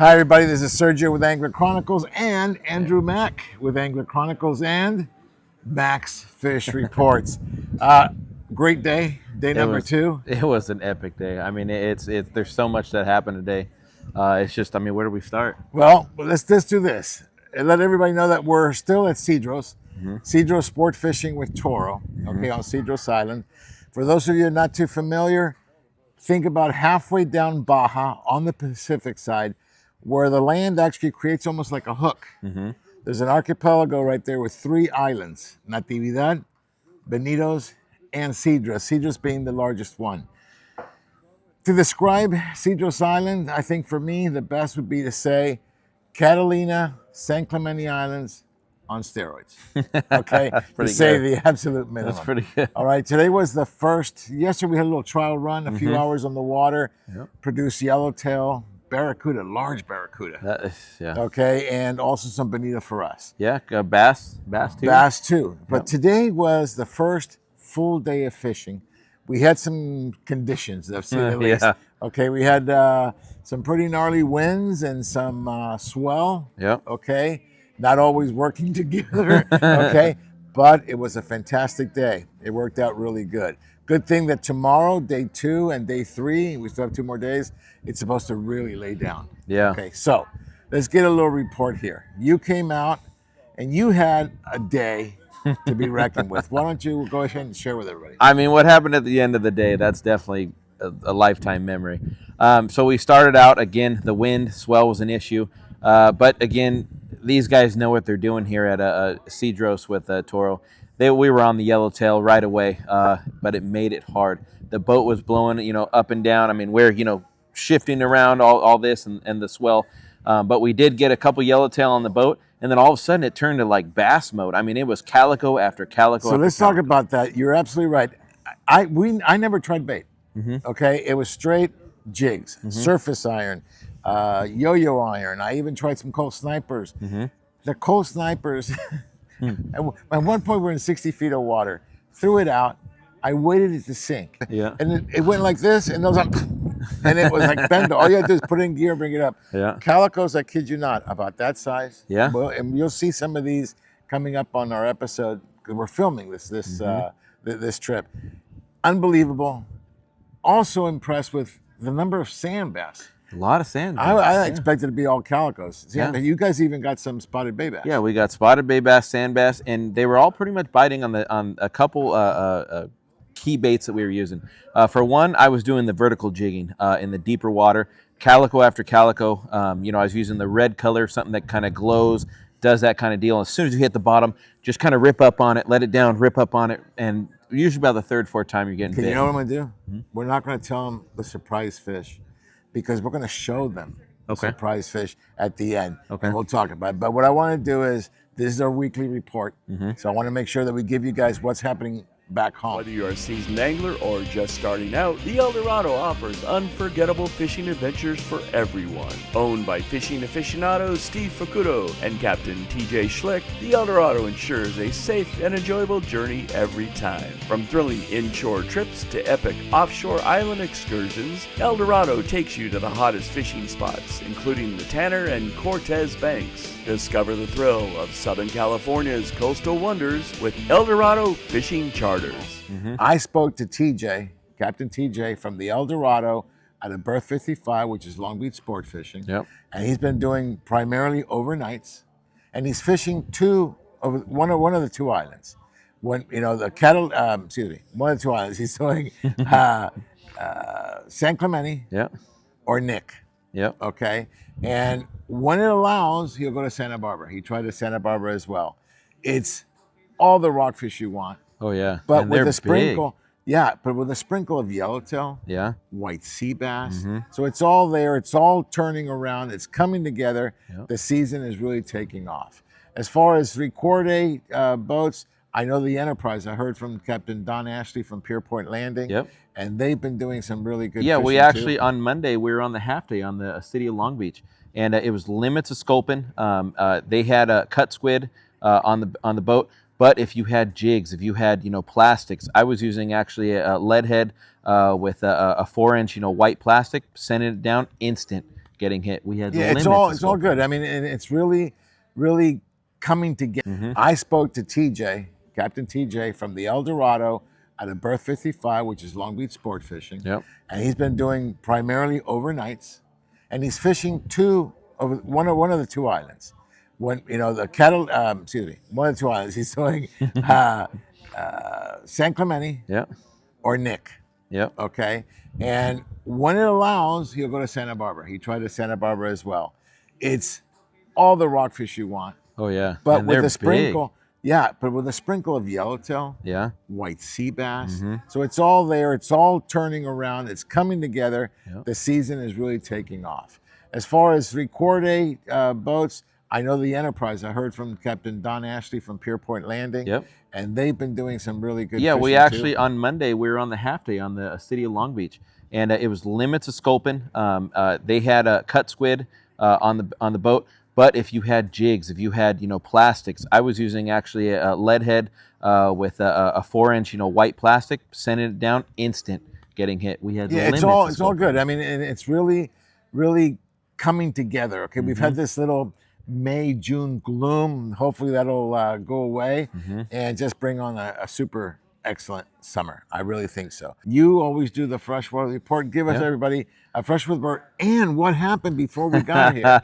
Hi, everybody. This is Sergio with Angler Chronicles and Andrew Mack with Angler Chronicles and Max Fish Reports. Great day, number 2. It was an epic day. I mean, it's there's so much that happened today. It's just, I mean, where do we start? Well, let's do this. And let everybody know that we're still at Cedros, Cedros Sportfishing with Toro, okay, on Cedros Island. For those of you not too familiar, think about halfway down Baja on the Pacific side, where the land actually creates almost like a hook. There's an archipelago right there with 3 islands, Natividad, Benitos, and Cedros, Cedros being the largest one. To describe Cedros Island, I think for me, the best would be to say Catalina, San Clemente Islands on steroids, okay? To say the absolute minimum. That's pretty good. All right, today was the first. Yesterday we had a little trial run, a few hours on the water, produced yellowtail, barracuda, large barracuda. That is, yeah. Okay, and also some bonita for us. Yeah, bass too. Bass too. But today was the first full day of fishing. We had some conditions, to say the least. Yeah. Okay, we had some pretty gnarly winds and some swell. Yep. Okay, not always working together. Okay, but it was a fantastic day. It worked out really good. Good thing that tomorrow, day 2 and day 3, we still have 2 more days, it's supposed to really lay down. Yeah. Okay, so let's get a little report here. You came out and you had a day to be reckoned with. Why don't you go ahead and share with everybody? I mean, what happened at the end of the day, that's definitely a lifetime memory. So we started out, again, the wind, swell was an issue. But again, these guys know what they're doing here at Cedros with Toro. We were on the yellowtail right away, but it made it hard. The boat was blowing, up and down. I mean, we're, shifting around all this and the swell. But we did get a couple yellowtail on the boat, and then all of a sudden it turned to like bass mode. I mean, it was calico after calico. So let's talk about that. You're absolutely right. I never tried bait. Okay, it was straight jigs, surface iron, yo-yo iron. I even tried some cold snipers. The cold snipers. At one point, we're in 60 feet of water. Threw it out. I waited it to sink. Yeah. And it went like this, and it was like, and it was like bend. All you had to do is put it in gear, bring it up. Yeah. Calicos, I kid you not, about that size. Yeah. Well, and you'll see some of these coming up on our episode because we're filming this trip. Unbelievable. Also impressed with the number of sand bass. A lot of sand. I expected it to be all calicos. Yeah. You guys even got some spotted bay bass. Yeah, we got spotted bay bass, sand bass, and they were all pretty much biting on a couple key baits that we were using. For one, I was doing the vertical jigging in the deeper water, calico after calico. I was using the red color, something that kind of glows, does that kind of deal. As soon as you hit the bottom, just kind of rip up on it, let it down, rip up on it, and usually about the 3rd, 4th time you're getting bit. You know what I'm going to do? We're not going to tell them the surprise fish because we're going to show them the surprise fish at the end. Okay. And we'll talk about it. But what I want to do is, this is our weekly report. So I want to make sure that we give you guys what's happening back home. Whether you're a seasoned angler or just starting out, the El Dorado offers unforgettable fishing adventures for everyone. Owned by fishing aficionados Steve Facuto and Captain TJ Schlick, the El Dorado ensures a safe and enjoyable journey every time. From thrilling inshore trips to epic offshore island excursions, El Dorado takes you to the hottest fishing spots, including the Tanner and Cortez Banks. Discover the thrill of Southern California's coastal wonders with El Dorado Fishing Charters. I spoke to TJ, Captain TJ from the El Dorado out of Berth 55, which is Long Beach Sport Fishing. Yep. And he's been doing primarily overnights. And he's fishing one of the 2 islands. One of the 2 islands. He's doing San Clemente or Nick. Yep. Okay. And when it allows, he'll go to Santa Barbara. He tried to Santa Barbara as well. It's all the rockfish you want. Oh yeah. But and with they're a sprinkle, big. but with a sprinkle of yellowtail, white sea bass. Mm-hmm. So it's all there. It's all turning around. It's coming together. Yep. The season is really taking off. As far as 3/4 boats, I know the Enterprise. I heard from Captain Don Ashley from Pier Point Landing. Yep. And they've been doing some really good Yeah, fishing we actually, too. on Monday, we were on the half day on the city of Long Beach. And it was limits of sculpin. They had a cut squid on the boat. But if you had jigs, if you had plastics, I was using actually a lead head with a 4-inch white plastic, sending it down instant. getting hit. We had Yeah, limits. it's all good. I mean, and it's really, really coming together. Mm-hmm. I spoke to TJ, Captain TJ from the El Dorado out of Berth 55, which is Long Beach Sport Fishing. Yep. And he's been doing primarily overnights, and he's fishing one of the two islands. One of the two islands. He's doing San Clemente Yep. or Nick. Yep. Okay. And when it allows, he'll go to Santa Barbara. He tried to Santa Barbara as well. It's all the rockfish you want, Oh yeah. but And with they're a sprinkle. Yeah, but with a sprinkle of yellowtail, big. Yeah. white sea bass. Mm-hmm. So it's all there. It's all turning around. It's coming together. Yep. The season is really taking off. As far as three-quarter boats, I know the Enterprise. I heard from Captain Don Ashley from Pier Point Landing. Yep. And they've been doing some really good Yeah, fishing we actually too. on Monday we were on the half day on the city of Long Beach, and it was limits of sculpin. They had a cut squid on the boat, but if you had jigs, if you had plastics, I was using actually a lead head with a 4-inch white plastic, sending it down, instant getting hit. We had limits. It's all good. I mean, and it's really, really coming together. Okay, we've had this little May, June gloom. Hopefully that'll go away and just bring on a super excellent summer. I really think so. You always do the freshwater report. Give us everybody a freshwater report and what happened before we got here.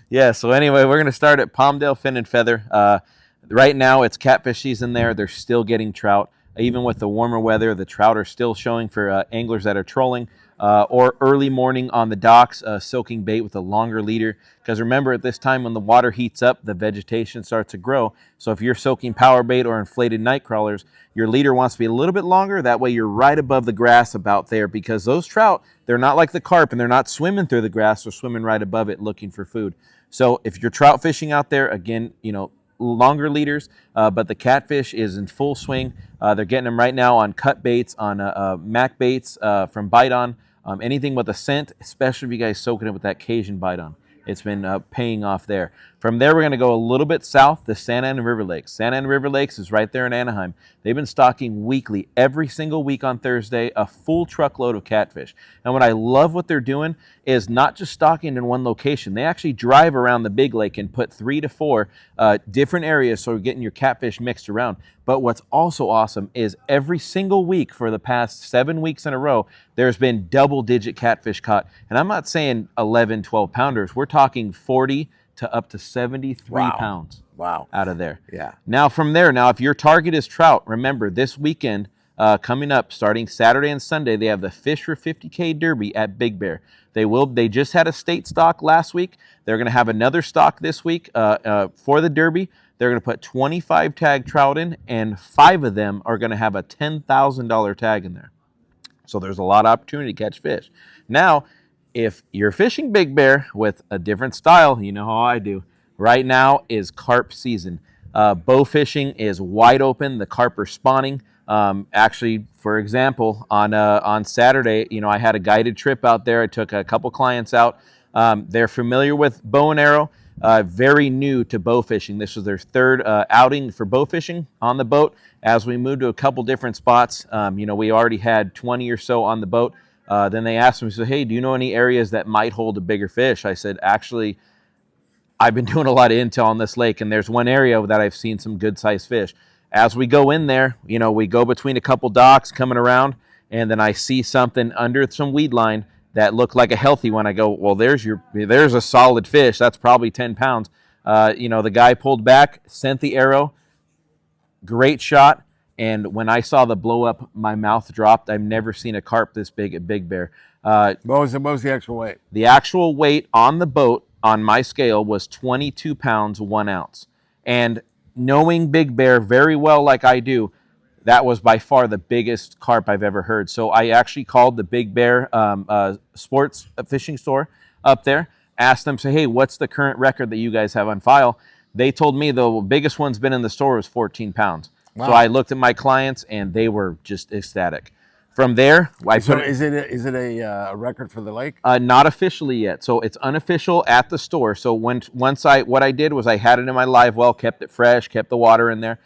Yeah, so anyway, we're going to start at Palmdale Fin and Feather. Right now it's catfish season there. They're still getting trout. Even with the warmer weather, the trout are still showing for anglers that are trolling or early morning on the docks, soaking bait with a longer leader. Because remember, at this time when the water heats up, the vegetation starts to grow. So if you're soaking power bait or inflated night crawlers, your leader wants to be a little bit longer. That way you're right above the grass about there, because those trout, they're not like the carp and they're not swimming through the grass. They're swimming right above it looking for food. So if you're trout fishing out there, again, longer leaders, but the catfish is in full swing. They're getting them right now on cut baits, on Mac baits from Bite On, anything with a scent, especially if you guys soaking it with that Cajun Bite On. It's been paying off there. From there, we're going to go a little bit south to Santa Ana River Lakes. Santa Ana River Lakes is right there in Anaheim. They've been stocking weekly, every single week on Thursday, a full truckload of catfish. And what I love what they're doing is not just stocking in one location. They actually drive around the big lake and put 3 to 4 different areas, so you're getting your catfish mixed around. But what's also awesome is every single week for the past 7 weeks in a row, there's been double-digit catfish caught. And I'm not saying 11, 12 pounders. We're talking 40 to up to 73 pounds out of there. Yeah. Now from there, if your target is trout, remember this weekend coming up, starting Saturday and Sunday, they have the Fish for 50K Derby at Big Bear. They just had a state stock last week. They're going to have another stock this week for the Derby. They're going to put 25 tag trout in, and 5 of them are going to have a $10,000 tag in there. So there's a lot of opportunity to catch fish. Now, if you're fishing Big Bear with a different style, you know how I do. Right now is carp season. Bow fishing is wide open. The carp are spawning. Actually, for example, on Saturday, I had a guided trip out there. I took a couple clients out. They're familiar with bow and arrow. Very new to bow fishing. This was their third outing for bow fishing on the boat. As we moved to a couple different spots, we already had 20 or so on the boat. Then they asked me, hey, do you know any areas that might hold a bigger fish? I said, actually, I've been doing a lot of intel on this lake, and there's one area that I've seen some good-sized fish. As we go in there, we go between a couple docks coming around, and then I see something under some weed line that looked like a healthy one. I go, well, there's a solid fish. That's probably 10 pounds. The guy pulled back, sent the arrow, great shot. And when I saw the blow up, my mouth dropped. I've never seen a carp this big at Big Bear. What was the actual weight? The actual weight on the boat on my scale was 22 pounds, 1 ounce. And knowing Big Bear very well like I do, that was by far the biggest carp I've ever heard. So I actually called the Big Bear sports fishing store up there, asked them, hey, what's the current record that you guys have on file? They told me the biggest one's been in the store was 14 pounds. Wow. So I looked at my clients, and they were just ecstatic. From there, is it a record for the lake? Not officially yet. So it's unofficial at the store. So what I did was I had it in my live well, kept it fresh, kept the water in there,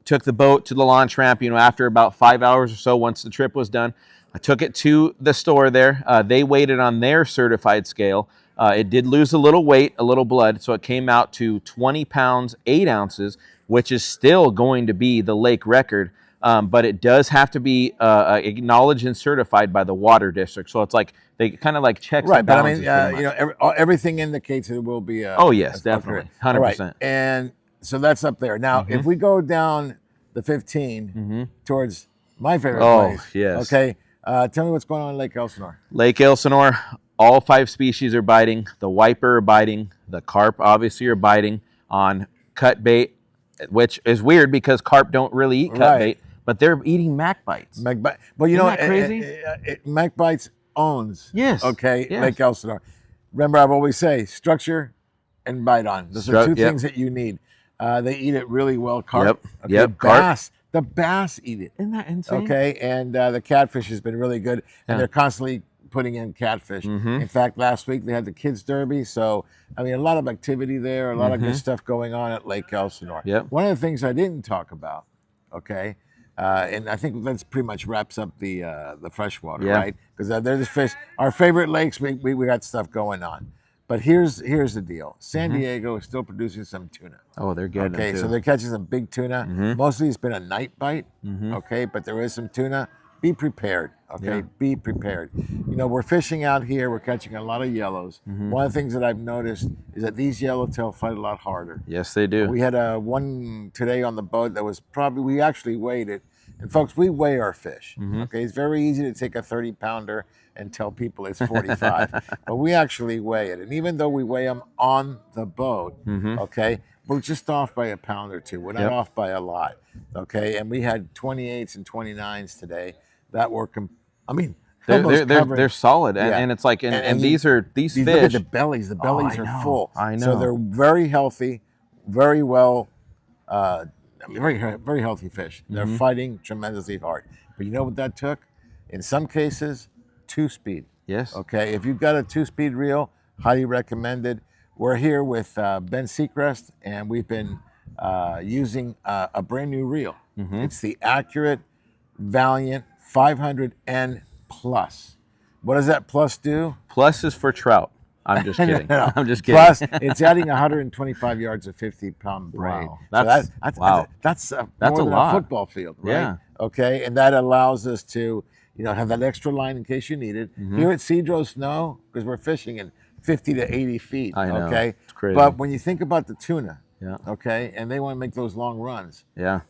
took the boat to the launch ramp, after about 5 hours or so, once the trip was done. I took it to the store there. They weighed it on their certified scale. It did lose a little weight, a little blood, so it came out to 20 pounds, 8 ounces, which is still going to be the lake record. But it does have to be acknowledged and certified by the water district. So it's like they kind of like checks and balances. But I mean, everything indicates it will be. Oh yes, definitely, 100%. Right. And so that's up there. Now, if we go down the 15 towards my favorite place. Yes. Okay. Tell me what's going on in Lake Elsinore. Lake Elsinore, all 5 species are biting. The wiper are biting. The carp obviously are biting on cut bait, which is weird because carp don't really eat cut bait, but they're eating mac bites. Well, you Isn't know, that crazy? Mac bites owns. Yes. Okay. Yes. Lake Elsinore. Remember, I've always say structure and bite on. Those are 2 things that you need. They eat it really well. Carp. Okay, bass. The bass eat it. Isn't that insane? Okay, and the catfish has been really good, and they're constantly putting in catfish. In fact, last week they had the kids derby, so I mean, a lot of activity there, a lot of good stuff going on at Lake Elsinore. One of the things I didn't talk about, okay, and I think that pretty much wraps up the freshwater, right? Because they're the fish. Our favorite lakes, we got stuff going on. But here's the deal. San Diego is still producing some tuna. Oh, they're good. Okay, so they're catching some big tuna. Mostly it's been a night bite, okay, but there is some tuna. Be prepared, okay? Be prepared. You know, we're fishing out here. We're catching a lot of yellows. One of the things that I've noticed is that these yellowtail fight a lot harder. Yes, they do. We had one today on the boat that was probably, we actually weighed it. And folks, we weigh our fish, okay? It's very easy to take a 30-pounder and tell people it's 45, but we actually weigh it. And even though we weigh them on the boat, okay, we're just off by a pound or 2. We're not off by a lot, okay? And we had 28s and 29s today that were, they're solid, and it's like, and these fish. Look at the bellies. The bellies are full. I know. So they're very healthy, very well. Very, very healthy fish. They're fighting tremendously hard. But you know what that took? In some cases, 2-speed. Yes. Okay. If you've got a 2-speed reel, highly recommended. We're here with Ben Seacrest, and we've been using a brand new reel. It's the Accurate Valiant 500N Plus. What does that plus do? Plus is for trout. I'm just kidding. No. I'm just kidding. Plus, it's adding 125 yards of 50-pound braid. Wow. That's a more than lot. a football field, right? Yeah. Okay, and that allows us to, have that extra line in case you need it. Here at Cedros, no, because we're fishing in 50 to 80 feet. I know. Okay, it's crazy. But when you think about the tuna, okay, and they want to make those long runs. Yeah,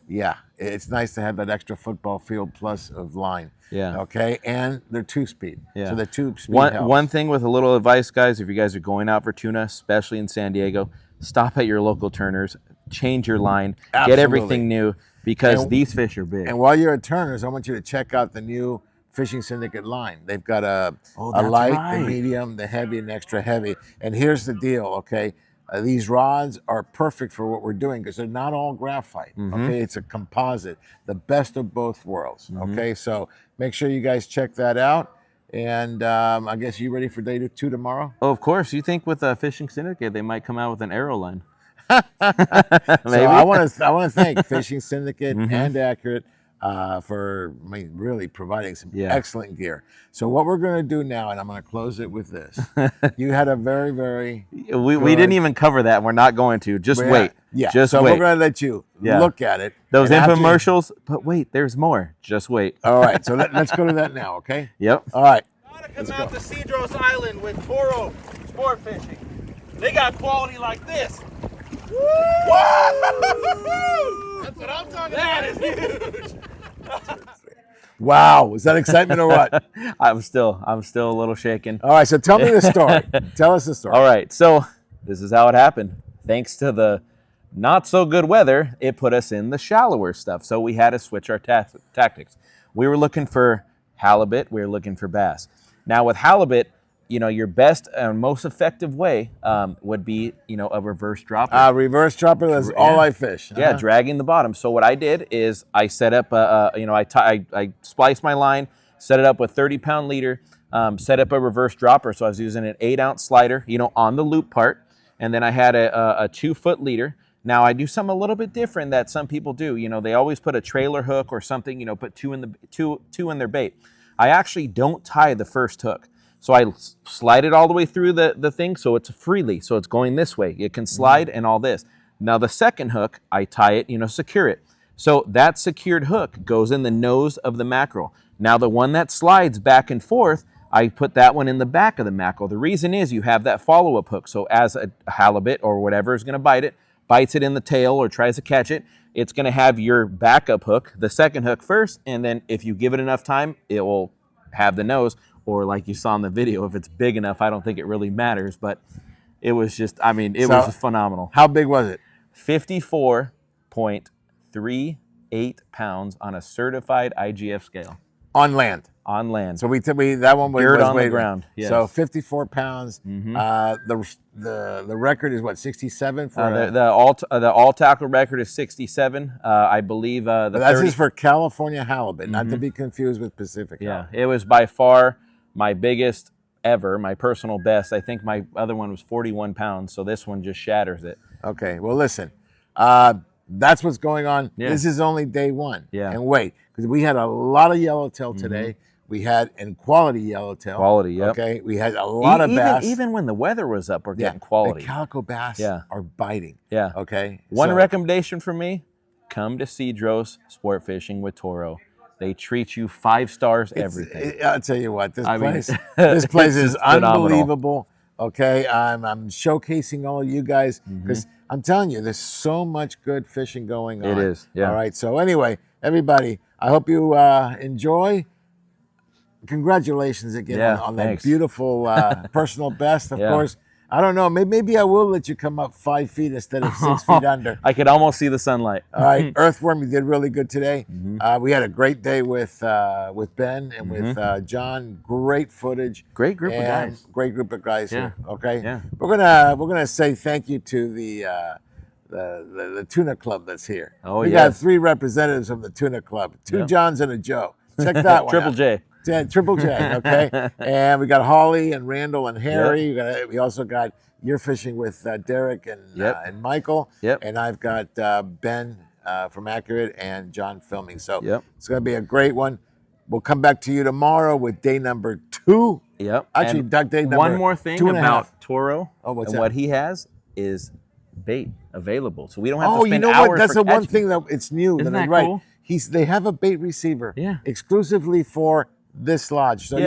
it's nice to have that extra football field plus of line. Yeah. Okay, and they're 2-speed. Yeah. So the 2-speed helps. One thing with a little advice, guys, if you guys are going out for tuna, especially in San Diego, stop at your local Turners, change your line, get everything new, because these fish are big. And while you're at Turner's, I want you to check out the new Fishing Syndicate line. They've got a light, the medium, the heavy, and extra heavy. And here's the deal, okay? These rods are perfect for what we're doing because they're not all graphite, okay? It's a composite, the best of both worlds, okay? So make sure you guys check that out. And I guess you ready for day 2 tomorrow? Oh, of course. You think with a Fishing Syndicate, they might come out with an arrow line. Maybe. So I want to thank Fishing Syndicate and Accurate for really providing some excellent gear. So what we're going to do now, and I'm going to close it with this. You had a very, very we didn't even cover that. We're not going to. Just wait. Yeah. Just so wait. we're going to let you look at it. Those infomercials, but wait, there's more. Just wait. All right. So let's go to that now, okay? Yep. All right. Come out to Cedros Island with Toro Sportfishing. They got quality like this. Woo! That's what I'm talking about. That is huge. Wow, is that excitement or what? I'm still a little shaken. All right, so tell me the story. Tell us the story. All right, so this is how it happened. Thanks to the not so good weather, it put us in the shallower stuff. So we had to switch our tactics. We were looking for halibut. We were looking for bass. Now with halibut, your best and most effective way would be, a reverse dropper. Reverse dropper, that's all I fish. Yeah, dragging the bottom. So what I did is I set up, I spliced my line, set it up with 30-pound leader, set up a reverse dropper. So I was using an 8-ounce slider, on the loop part. And then I had a 2-foot leader. Now I do something a little bit different that some people do. They always put a trailer hook or something, put two in their bait. I actually don't tie the first hook. So I slide it all the way through the thing, so it's freely, so it's going this way. It can slide and all this. Now the second hook, I tie it, secure it. So that secured hook goes in the nose of the mackerel. Now the one that slides back and forth, I put that one in the back of the mackerel. The reason is you have that follow-up hook. So as a halibut or whatever is going to bite it, bites it in the tail or tries to catch it, it's going to have your backup hook, the second hook first, and then if you give it enough time, it will have the nose. Or like you saw in the video, if it's big enough, I don't think it really matters. But it was just, was just phenomenal. How big was it? 54.38 pounds on a certified IGF scale. On land. On land. So we that one was on weighed the ground. Yes. So 54 pounds. The record is what, 67 for the all tackle record is 67. I believe that's just for California halibut, not to be confused with Pacific. Yeah, it was by far my biggest ever, my personal best. I think my other one was 41 pounds, so this one just shatters it. Okay, well listen, that's what's going on. Yeah. This is only day one. Yeah. And wait, because we had a lot of yellowtail today. We had quality yellowtail. Quality, yep. Okay, we had a lot of bass. Even when the weather was up, we're getting quality. The calico bass are biting. Yeah. Okay. One recommendation from me: come to Cedros Sportfishing with Toro. They treat you 5 stars everything. I'll tell you what, this place is unbelievable. Okay, I'm showcasing all of you guys because I'm telling you, there's so much good fishing going on. It is. Yeah. All right. So anyway, everybody, I hope you enjoy. Congratulations again on that beautiful personal best. Of course, I don't know. Maybe I will let you come up 5 feet instead of 6 feet under. I could almost see the sunlight. All right, Earthworm, you did really good today. We had a great day with Ben and with John. Great footage. Great group of guys. Great group of guys here. Okay. Yeah. We're gonna say thank you to the tuna club that's here. Oh, we got 3 representatives from the tuna club. 2 Johns and a Joe. Check that one. Triple out. J. Triple J, okay? And we got Holly and Randall and Harry. We also got, you're fishing with Derek and Michael. Yep. And I've got Ben from Accurate and John filming. So it's going to be a great one. We'll come back to you tomorrow with day number 2. Yep. Actually, day number one more thing about Toro what's and that? What he has is bait available. So we don't have to Oh, spend you know hours what? That's for the one catching. thing that it's new. Isn't that right. cool? They have a bait receiver exclusively for this lodge. So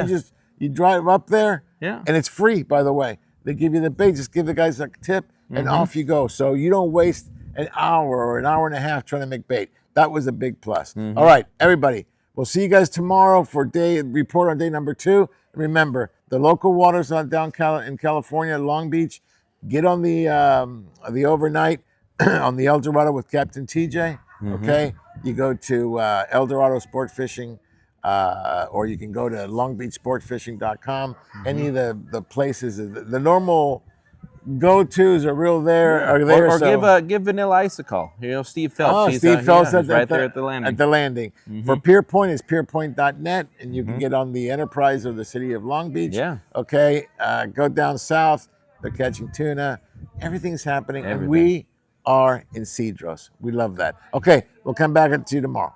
you drive up there and it's free, by the way. They give you the bait, just give the guys a tip and off you go. So you don't waste an hour or an hour and a half trying to make bait. That was a big plus. All right, everybody. We'll see you guys tomorrow for report on day number 2. Remember, the local waters in California, Long Beach. Get on the overnight on the El Dorado with Captain TJ. Okay, you go to El Dorado Sportfishing. Or you can go to longbeachsportfishing.com. Any of the places, the normal go-tos are there. Or give Vanilla Ice a call. Steve Phelps. Steve Phelps he's right there at the landing. At the landing. For Pierpoint, it's pierpoint.net, and you can get on the Enterprise of the city of Long Beach. Yeah. Okay, go down south. They're catching tuna. Everything's happening, and we are in Cedros. We love that. Okay, we'll come back to you tomorrow.